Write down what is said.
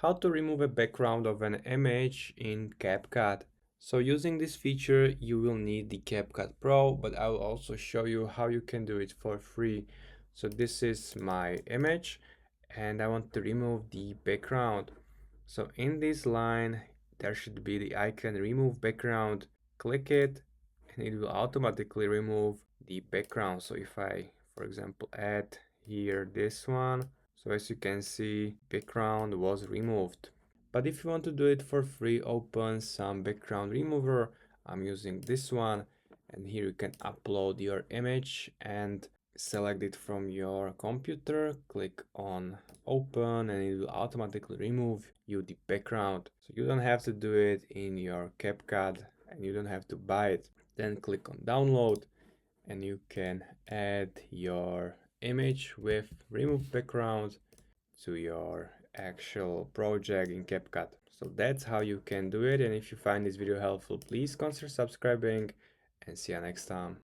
How to remove a background of an image in Capcut. So using this feature you will need the Capcut Pro, but I will also show you how you can do it for free. So this is my image and I want to remove the background. So in this line there should be the icon remove background. Click it and it will automatically remove the background. So if I, for example, add here this one, so as you can see, background was removed. But if you want to do it for free, open some background remover. I'm using this one, and here you can upload your image and select it from your computer. Click on open and it will automatically remove you the background. So you don't have to do it in your CapCut and you don't have to buy it. Then click on download and you can add your image with remove background to your actual project in CapCut. So that's how you can do it, and if you find this video helpful, please consider subscribing and see you next time.